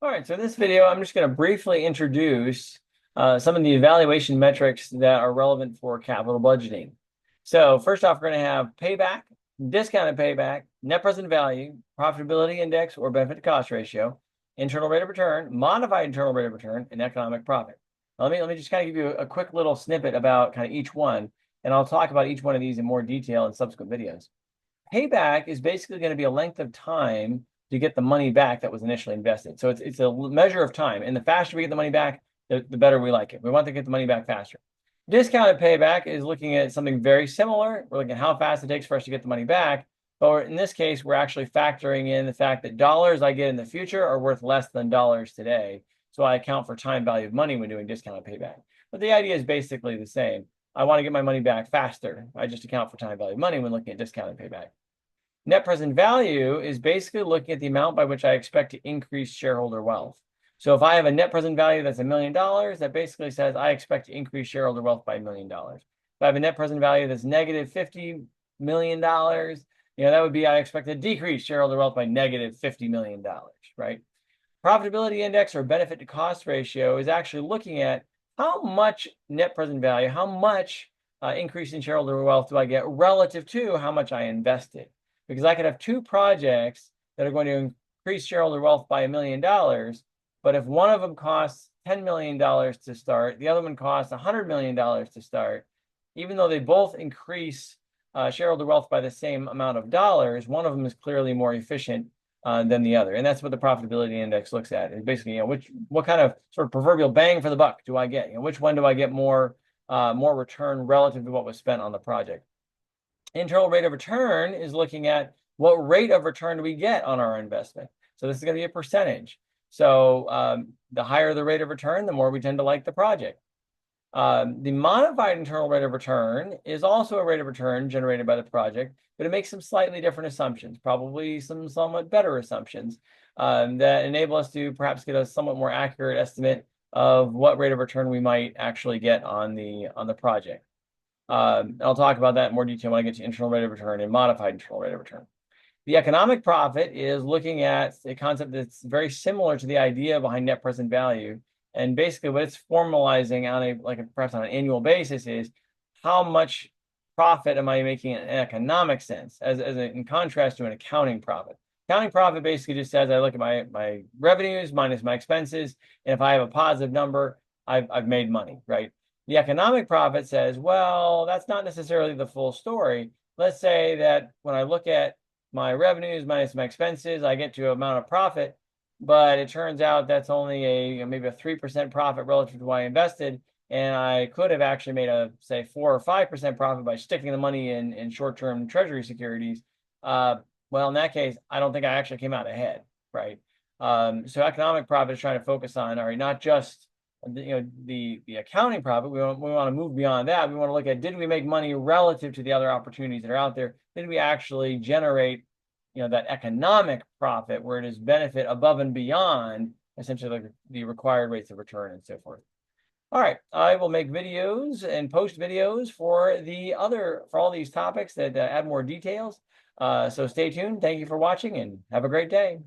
All right, so in this video, I'm just going to briefly introduce some of the evaluation metrics that are relevant for capital budgeting. So first off, we're going to have payback, discounted payback, net present value, profitability index or benefit to cost ratio, internal rate of return, modified internal rate of return, and economic profit. Now, let me just kind of give you a quick little snippet about kind of each one, and I'll talk about each one of these in more detail in subsequent videos. Payback is basically going to be a length of time to get the money back that was initially invested. So it's a measure of time. And the faster we get the money back, the better we like it. We want to get the money back faster. Discounted payback is looking at something very similar. We're looking at how fast it takes for us to get the money back. But in this case, we're actually factoring in the fact that dollars I get in the future are worth less than dollars today. So I account for time value of money when doing discounted payback. But the idea is basically the same. I want to get my money back faster. I just account for time value of money when looking at discounted payback. Net present value is basically looking at the amount by which I expect to increase shareholder wealth. So if I have a net present value that's $1 million, that basically says I expect to increase shareholder wealth by $1 million. If I have a net present value that's negative $50 million, that would be I expect to decrease shareholder wealth by negative $50 million, right? Profitability index or benefit to cost ratio is actually looking at how much net present value, how much increase in shareholder wealth do I get relative to how much I invested. Because I could have two projects that are going to increase shareholder wealth by $1 million, but if one of them costs $10 million to start, the other one costs $100 million to start, even though they both increase shareholder wealth by the same amount of dollars, one of them is clearly more efficient than the other. And that's what the profitability index looks at. It's basically, what kind of sort of proverbial bang for the buck do I get? Which one do I get more return relative to what was spent on the project? Internal rate of return is looking at what rate of return do we get on our investment. So this is going to be a percentage. So the higher the rate of return, the more we tend to like the project. The modified internal rate of return is also a rate of return generated by the project, but it makes some slightly different assumptions, probably some somewhat better assumptions that enable us to perhaps get a somewhat more accurate estimate of what rate of return we might actually get on the project. I'll talk about that in more detail when I get to internal rate of return and modified internal rate of return. The economic profit is looking at a concept that's very similar to the idea behind net present value. And basically what it's formalizing on perhaps on an annual basis is how much profit am I making in an economic sense, in contrast to an accounting profit. Accounting profit basically just says I look at my revenues minus my expenses, and if I have a positive number, I've made money, right? The economic profit says, well, that's not necessarily the full story. Let's say that when I look at my revenues minus my expenses, I get to an amount of profit, but it turns out that's only maybe a 3% profit relative to what I invested, and I could have actually made a, say, 4 or 5% profit by sticking the money in short-term treasury securities. Well, in that case, I don't think I actually came out ahead, right? So economic profit is trying to focus on, all right, not just the accounting profit. We want to move beyond that. We want to look at, did we make money relative to the other opportunities that are out there? Did we actually generate that economic profit where it is benefit above and beyond essentially the required rates of return and so forth? All right, I will make videos and post videos for all these topics that add more details. So stay tuned. Thank you for watching and have a great day.